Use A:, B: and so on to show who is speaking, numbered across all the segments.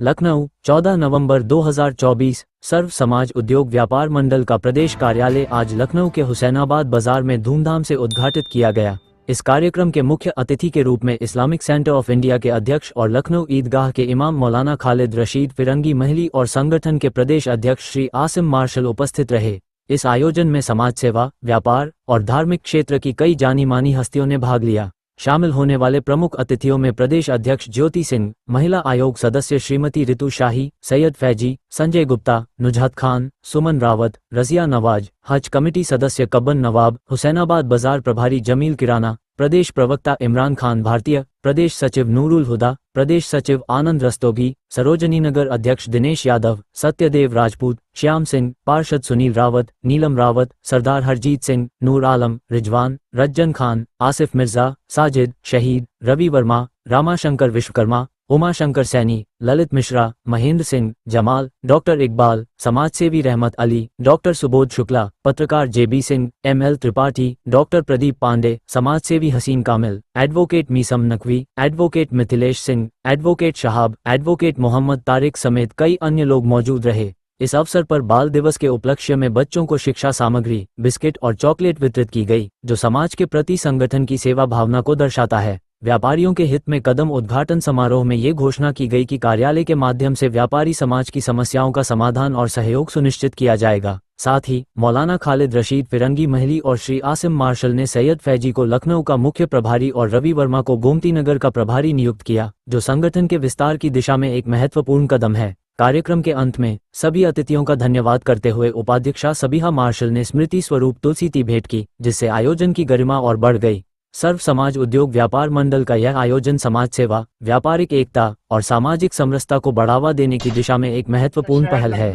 A: लखनऊ 14 नवंबर 2024। सर्व समाज उद्योग व्यापार मंडल का प्रदेश कार्यालय आज लखनऊ के हुसैनाबाद बाजार में धूमधाम से उद्घाटित किया गया। इस कार्यक्रम के मुख्य अतिथि के रूप में इस्लामिक सेंटर ऑफ इंडिया के अध्यक्ष और लखनऊ ईदगाह के इमाम मौलाना खालिद रशीद फिरंगी महली और संगठन के प्रदेश अध्यक्ष श्री आसिम मार्शल उपस्थित रहे। इस आयोजन में समाज सेवा, व्यापार और धार्मिक क्षेत्र की कई जानी मानी हस्तियों ने भाग लिया। शामिल होने वाले प्रमुख अतिथियों में प्रदेश अध्यक्ष ज्योति सिंह, महिला आयोग सदस्य श्रीमती रितु शाही, सैयद फैजी, संजय गुप्ता, नुजहत खान, सुमन रावत, रजिया नवाज, हज कमेटी सदस्य कब्बन नवाब, हुसैनाबाद बाजार प्रभारी जमील किराना, प्रदेश प्रवक्ता इमरान खान भारतीय, प्रदेश सचिव नूरुल हुदा, प्रदेश सचिव आनंद रस्तोगी, सरोजनी नगर अध्यक्ष दिनेश यादव, सत्यदेव राजपूत, श्याम सिंह, पार्षद सुनील रावत, नीलम रावत, सरदार हरजीत सिंह, नूर आलम, रिजवान, रज्जन खान, आसिफ मिर्जा, साजिद, शहीद, रवि वर्मा, रामाशंकर विश्वकर्मा, उमाशंकर सैनी, ललित मिश्रा, महेंद्र सिंह, जमाल, डॉक्टर इकबाल, समाजसेवी रहमत अली, डॉक्टर सुबोध शुक्ला, पत्रकार JB Singh, ML Tripathi, doctor Pradeep Pandey, समाजसेवी Haseen Kamil, advocate Meesam Naqvi, advocate Mithilesh Singh, advocate Shahab, advocate Mohammad Tariq समेत कई अन्य लोग मौजूद रहे। इस अवसर पर बाल दिवस के उपलक्ष्य में बच्चों को शिक्षा सामग्री, बिस्किट और चॉकलेट वितरित की गई, जो समाज के प्रति संगठन की सेवा भावना को दर्शाता है। व्यापारियों के हित में कदम उद्घाटन समारोह में ये घोषणा की गई कि कार्यालय के माध्यम से व्यापारी समाज की समस्याओं का समाधान और सहयोग सुनिश्चित किया जाएगा। साथ ही मौलाना खालिद रशीद फिरंगी महली और श्री आसिम मार्शल ने सैयद फैजी को लखनऊ का मुख्य प्रभारी और रवि वर्मा को गोमती नगर का प्रभारी नियुक्त किया, जो संगठन के विस्तार की दिशा में एक महत्वपूर्ण कदम है। कार्यक्रम के अंत में सभी अतिथियों का धन्यवाद करते हुए उपाध्यक्षा सबिहा मार्शल ने स्मृति स्वरूप तुलसी भेंट की, जिससे आयोजन की गरिमा और बढ़ गई। सर्व समाज उद्योग व्यापार मंडल का यह आयोजन समाज सेवा, व्यापारिक एकता और सामाजिक समरसता को बढ़ावा देने की दिशा में एक महत्वपूर्ण पहल है।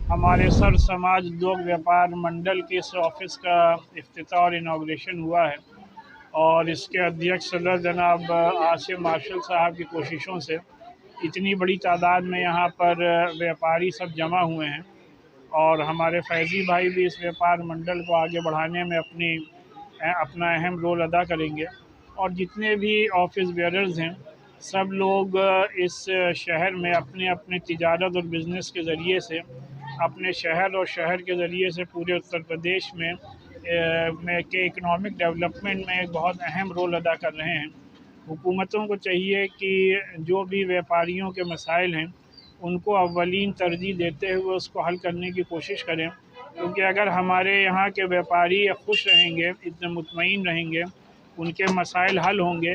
B: हमारे सर्व समाज उद्योग व्यापार मंडल के इस ऑफिस का इफ्तिताह और इनॉग्रेशन हुआ है और इसके अध्यक्ष सदर जनाब आसिम मार्शल साहब की कोशिशों से इतनी बड़ी तादाद में यहाँ पर व्यापारी सब जमा हुए हैं और हमारे फैज़ी भाई भी इस व्यापार मंडल को आगे बढ़ाने में अपना अहम रोल अदा करेंगे और जितने भी ऑफिस बेयरर्स हैं सब लोग इस शहर में अपने अपने तिजारत और बिज़नेस के ज़रिए से अपने शहर और शहर के ज़रिए से पूरे उत्तर प्रदेश में के इकनॉमिक डेवलपमेंट में एक बहुत अहम रोल अदा कर रहे हैं। हुकूमतों को चाहिए कि जो भी व्यापारियों के मसाइल हैं उनको अव्वलीन तरजीह देते हुए उसको हल करने की कोशिश करें, क्योंकि अगर हमारे यहाँ के व्यापारी खुश रहेंगे, इतने मुतमईन रहेंगे, उनके मसाइल हल होंगे,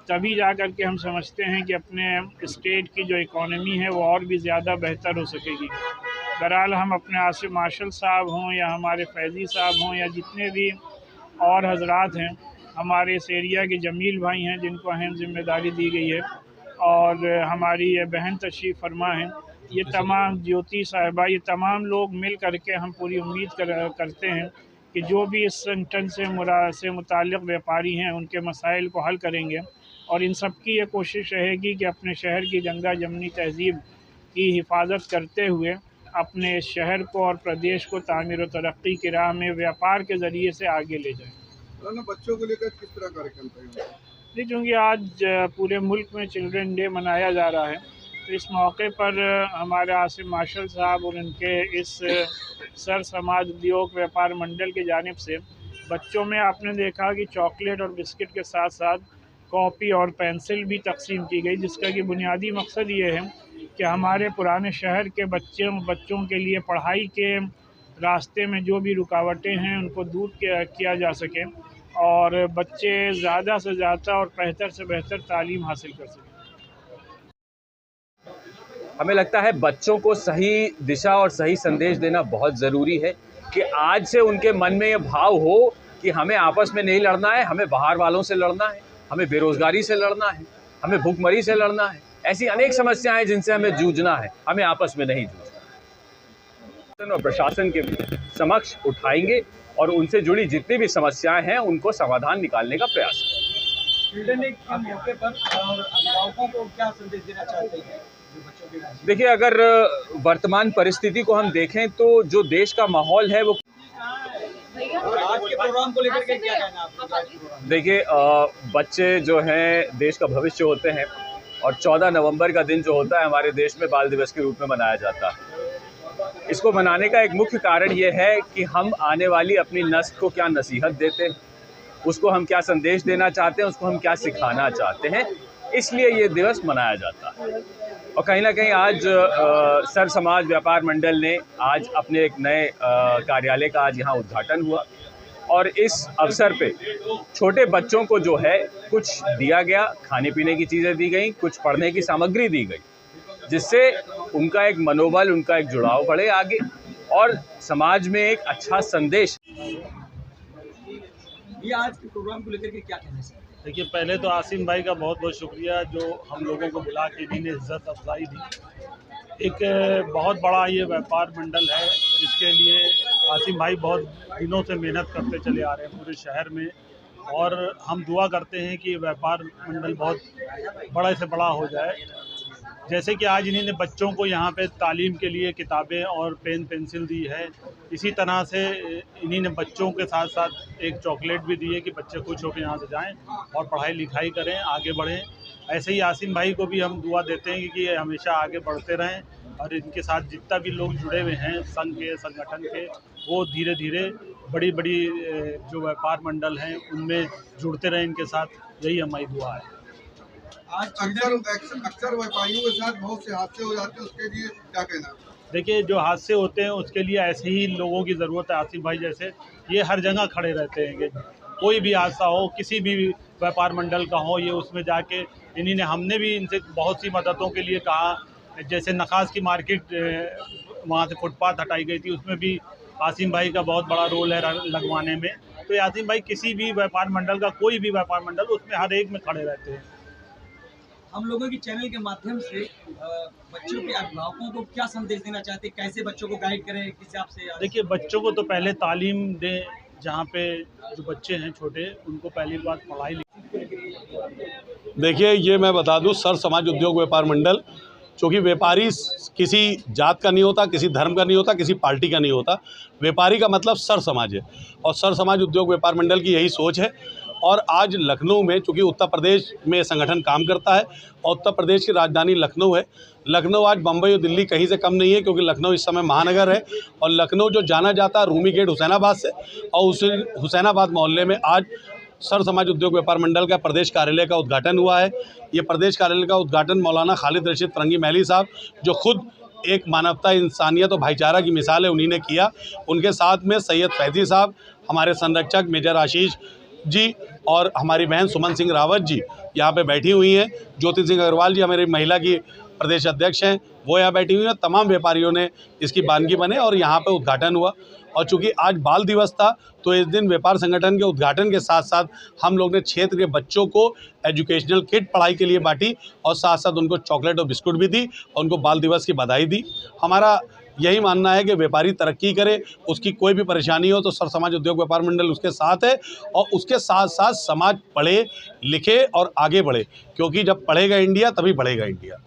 B: तभी जा कर के हम समझते हैं कि अपने स्टेट की जो इकॉनमी है वो और भी ज़्यादा बेहतर हो सकेगी। बहरहाल हम अपने आसिम मार्शल साहब हों या हमारे फैज़ी साहब हों या जितने भी और हजरात हैं, हमारे इस एरिया के जमील भाई हैं जिनको अहम जिम्मेदारी दी गई है और हमारी ये बहन तशरीफ़ फरमा हैं, ये तमाम ज्योति साहिबा, ये तमाम लोग मिल करके हम पूरी उम्मीद करते हैं कि जो भी इस संगठन से मुताल्लिक़ व्यापारी हैं उनके मसाइल को हल करेंगे और इन सब की ये कोशिश रहेगी कि अपने शहर की गंगा जमनी तहज़ीब की हिफाजत करते हुए अपने शहर को और प्रदेश को तामीर और तरक्की की राह में व्यापार के ज़रिए से आगे ले जाएँ।
C: बच्चों को लेकर किस तरह कार्यक्रम करेंगे?
B: जी, चूँकि आज पूरे मुल्क में चिल्ड्रन डे मनाया जा रहा है, तो इस मौके पर हमारे आसिम मार्शल साहब और उनके इस सर समाज उद्योग व्यापार मंडल की जानिब से बच्चों में आपने देखा कि चॉकलेट और बिस्किट के साथ साथ कॉपी और पेंसिल भी तकसीम की गई, जिसका कि बुनियादी मकसद ये है कि हमारे पुराने शहर के बच्चों के लिए पढ़ाई के रास्ते में जो भी रुकावटें हैं उनको दूर किया जा सके और बच्चे ज़्यादा से ज़्यादा और बेहतर से बेहतर तालीम हासिल कर सकें।
D: हमें लगता है बच्चों को सही दिशा और सही संदेश देना बहुत ज़रूरी है कि आज से उनके मन में ये भाव हो कि हमें आपस में नहीं लड़ना है, हमें बाहर वालों से लड़ना है, हमें बेरोज़गारी से लड़ना है, हमें भूखमरी से लड़ना है। ऐसी अनेक समस्याएं जिनसे हमें जूझना है, हमें आपस में नहीं जूझना। और प्रशासन के समक्ष उठाएंगे और उनसे जुड़ी जितनी भी समस्याएं हैं उनको समाधान निकालने का प्रयास करेंगे।
C: मौके पर और अभिभावकों को क्या संदेश देना चाहते हैं?
D: देखिए, अगर वर्तमान परिस्थिति को हम देखें तो जो देश का माहौल है वो
C: आज के प्रोग्राम को लेकर के क्या कहना है आपका?
D: देखिए, बच्चे जो हैं देश का भविष्य होते हैं और 14 नवंबर का दिन जो होता है हमारे देश में बाल दिवस के रूप में मनाया जाता है। इसको मनाने का एक मुख्य कारण ये है कि हम आने वाली अपनी नस्ल को क्या नसीहत देते हैं, उसको हम क्या संदेश देना चाहते हैं, उसको हम क्या सिखाना चाहते हैं, इसलिए ये दिवस मनाया जाता है। और कहीं ना कहीं आज सर्व समाज व्यापार मंडल ने आज अपने एक नए कार्यालय का आज यहाँ उद्घाटन हुआ और इस अवसर पे छोटे बच्चों को जो है कुछ दिया गया, खाने पीने की चीज़ें दी गई, कुछ पढ़ने की सामग्री दी गई, जिससे उनका एक मनोबल, उनका एक जुड़ाव बढ़े आगे और समाज में एक अच्छा संदेश।
C: ये आज के प्रोग्राम को लेकर के क्या कहना चाहिए?
E: देखिए, पहले तो आसिम भाई का बहुत बहुत शुक्रिया जो हम लोगों को बुला के इन्हीं ने इज्जत अफजाई दी। एक बहुत बड़ा ये व्यापार मंडल है जिसके लिए आसिम भाई बहुत दिनों से मेहनत करते चले आ रहे हैं पूरे शहर में, और हम दुआ करते हैं कि व्यापार मंडल बहुत बड़ा से बड़ा हो जाए। जैसे कि आज इन्हीं ने बच्चों को यहाँ पे तालीम के लिए किताबें और पेन पेंसिल दी है, इसी तरह से इन्हीं ने बच्चों के साथ साथ एक चॉकलेट भी दी है कि बच्चे खुश होकर यहाँ से जाएं और पढ़ाई लिखाई करें, आगे बढ़ें। ऐसे ही आसिम भाई को भी हम दुआ देते हैं कि ये हमेशा आगे बढ़ते रहें और इनके साथ जितना भी लोग जुड़े हुए हैं संघ के, संगठन के, वो धीरे धीरे बड़ी बड़ी जो व्यापार मंडल हैं उनमें जुड़ते रहें इनके साथ, यही हमारी दुआ है।
C: आज
F: अक्सर व्यापारियों के साथ बहुत से हादसे हो जाते हैं, उसके लिए क्या कहना?
E: देखिए, जो हादसे होते हैं उसके लिए ऐसे ही लोगों की ज़रूरत है। आसिफ भाई जैसे ये हर जगह खड़े रहते हैं कि कोई भी हादसा हो, किसी भी व्यापार मंडल का हो, ये उसमें जाके इन्हीं ने, हमने भी इनसे बहुत सी मददों के लिए कहा। जैसे नखास की मार्केट वहाँ से फुटपाथ हटाई गई थी, उसमें भी आसिम भाई का बहुत बड़ा रोल है लगवाने में। तो आसिम भाई किसी भी व्यापार मंडल का, कोई भी व्यापार मंडल, उसमें हर एक में खड़े रहते हैं।
C: हम लोगों की चैनल के माध्यम से बच्चों के अभिभावकों को क्या संदेश देना चाहते हैं, कैसे बच्चों को गाइड करें किस हिसाब से?
E: देखिए, बच्चों को तो पहले तालीम दें, जहाँ पे जो बच्चे हैं छोटे उनको पहली बात पढ़ाई लिखाई।
G: देखिए, ये मैं बता दूं, सर्व समाज उद्योग व्यापार मंडल, चूँकि व्यापारी किसी जात का नहीं होता, किसी धर्म का नहीं होता, किसी पार्टी का नहीं होता। व्यापारी का मतलब सर्व समाज है और सर्व समाज उद्योग व्यापार मंडल की यही सोच है। और आज लखनऊ में, चूँकि उत्तर प्रदेश में संगठन काम करता है और उत्तर प्रदेश की राजधानी लखनऊ है, लखनऊ आज बम्बई और दिल्ली कहीं से कम नहीं है, क्योंकि लखनऊ इस समय महानगर है। और लखनऊ जो जाना जाता है रूमी गेट हुसैनाबाद से, और उस हुसैनाबाद मोहल्ले में आज सर्व समाज उद्योग व्यापार मंडल का प्रदेश कार्यालय का उद्घाटन हुआ है। ये प्रदेश कार्यालय का उद्घाटन मौलाना खालिद रशीद फरंगी महली साहब, जो खुद एक मानवता, इंसानियत और भाईचारा की मिसाल है, उन्हीं ने किया। उनके साथ में सैयद फैज़ी साहब, हमारे संरक्षक मेजर आशीष जी और हमारी बहन सुमन सिंह रावत जी यहाँ पे बैठी हुई हैं। ज्योति सिंह अग्रवाल जी हमारी महिला की प्रदेश अध्यक्ष हैं, वो यहाँ बैठी हुई हैं। तमाम व्यापारियों ने इसकी बानगी बने और यहाँ पे उद्घाटन हुआ। और चूँकि आज बाल दिवस था, तो इस दिन व्यापार संगठन के उद्घाटन के साथ साथ हम लोग ने क्षेत्र के बच्चों को एजुकेशनल किट पढ़ाई के लिए बांटी और साथ साथ उनको चॉकलेट और बिस्कुट भी दी और उनको बाल दिवस की बधाई दी। हमारा यही मानना है कि व्यापारी तरक्की करे, उसकी कोई भी परेशानी हो तो सर्व समाज उद्योग व्यापार मंडल उसके साथ है, और उसके साथ साथ समाज पढ़े लिखे और आगे बढ़े, क्योंकि जब पढ़ेगा इंडिया तभी बढ़ेगा इंडिया।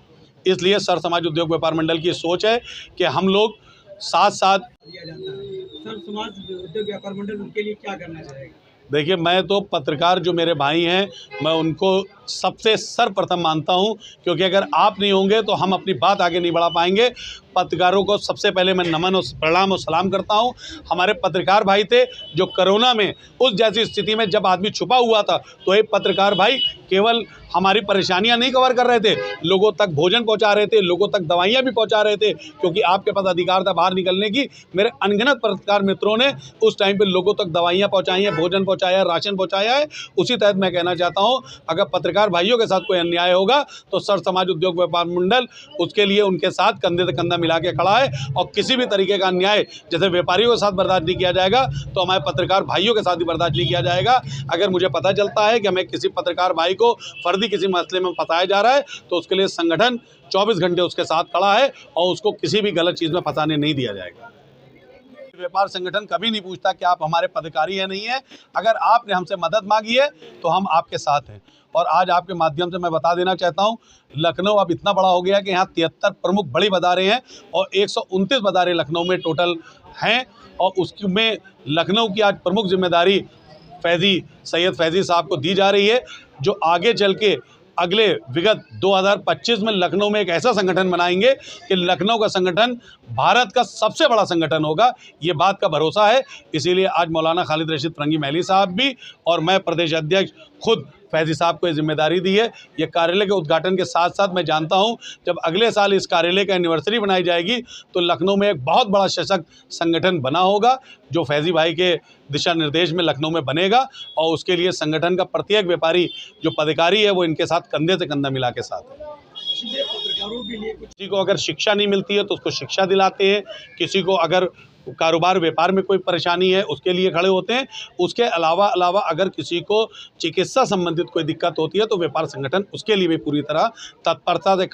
G: इसलिए सर्व समाज उद्योग व्यापार मंडल की सोच है कि हम लोग साथ साथ
C: दिया जाता है। सर्व समाज उद्योग व्यापार मंडल उनके लिए क्या करना चाहेगा?
G: देखिए, मैं तो पत्रकार जो मेरे भाई हैं, मैं उनको सबसे सर्वप्रथम मानता हूं, क्योंकि अगर आप नहीं होंगे तो हम अपनी बात आगे नहीं बढ़ा पाएंगे। पत्रकारों को सबसे पहले मैं नमन और प्रणाम और सलाम करता हूं। हमारे पत्रकार भाई थे जो कोरोना में, उस जैसी स्थिति में जब आदमी छुपा हुआ था, तो ये पत्रकार भाई केवल हमारी परेशानियां नहीं कवर कर रहे थे, लोगों तक भोजन पहुंचा रहे थे, लोगों तक दवाइयां भी पहुंचा रहे थे, क्योंकि आपके पास अधिकार था बाहर निकलने की। मेरे अनगिनत पत्रकार मित्रों ने उस टाइम पर लोगों तक दवाइयाँ पहुँचाई हैं, भोजन पहुँचाया, राशन पहुँचाया है। उसी तहत मैं कहना चाहता हूँ, अगर पत्रकार भाइयों के साथ कोई अन्याय होगा तो सर्व समाज उद्योग व्यापार मंडल उसके लिए उनके साथ कंधे से कंधा मिला के खड़ा है। और किसी भी तरीके का अन्याय जैसे व्यापारियों के साथ बर्दाश्त नहीं किया जाएगा, तो हमारे पत्रकार भाइयों के साथ भी बर्दाश्त नहीं किया जाएगा। अगर मुझे पता चलता है कि हमें किसी पत्रकार भाई को फर्जी किसी मसले में फंसाया जा रहा है, तो उसके लिए संगठन 24 घंटे उसके साथ खड़ा है और उसको किसी भी गलत चीज़ में फंसाने नहीं दिया जाएगा। व्यापार संगठन कभी नहीं पूछता कि आप हमारे पदाधिकारी हैं नहीं हैं। अगर आपने हमसे मदद मांगी है तो हम आपके साथ हैं। और आज आपके माध्यम से मैं बता देना चाहता हूं, लखनऊ अब इतना बड़ा हो गया कि यहाँ 73 प्रमुख बड़ी बाज़ारें हैं और 129 बाज़ारें लखनऊ में टोटल हैं। और उसमें लखनऊ की आज प्रमुख जिम्मेदारी सैयद फैज़ी साहब को दी जा रही है, जो आगे चल के अगले विगत 2025 में लखनऊ में एक ऐसा संगठन बनाएंगे कि लखनऊ का संगठन भारत का सबसे बड़ा संगठन होगा, ये बात का भरोसा है। इसीलिए आज मौलाना खालिद रशीद फरंगी महली साहब भी और मैं प्रदेश अध्यक्ष खुद फैज़ी साहब को ये जिम्मेदारी दी है। ये कार्यालय के उद्घाटन के साथ साथ मैं जानता हूँ जब अगले साल इस कार्यालय का एनिवर्सरी बनाई जाएगी तो लखनऊ में एक बहुत बड़ा सशक्त संगठन बना होगा जो फैज़ी भाई के दिशा निर्देश में लखनऊ में बनेगा, और उसके लिए संगठन का प्रत्येक व्यापारी जो पदाधिकारी है वो इनके साथ कंधे से कंधा मिला के साथ है। किसी को अगर शिक्षा नहीं मिलती है तो उसको शिक्षा दिलाते हैं, किसी को अगर कारोबार व्यापार में कोई परेशानी है उसके लिए खड़े होते हैं। उसके अलावा अगर किसी को चिकित्सा संबंधित कोई दिक्कत होती है तो व्यापार संगठन उसके लिए भी पूरी तरह तत्परता से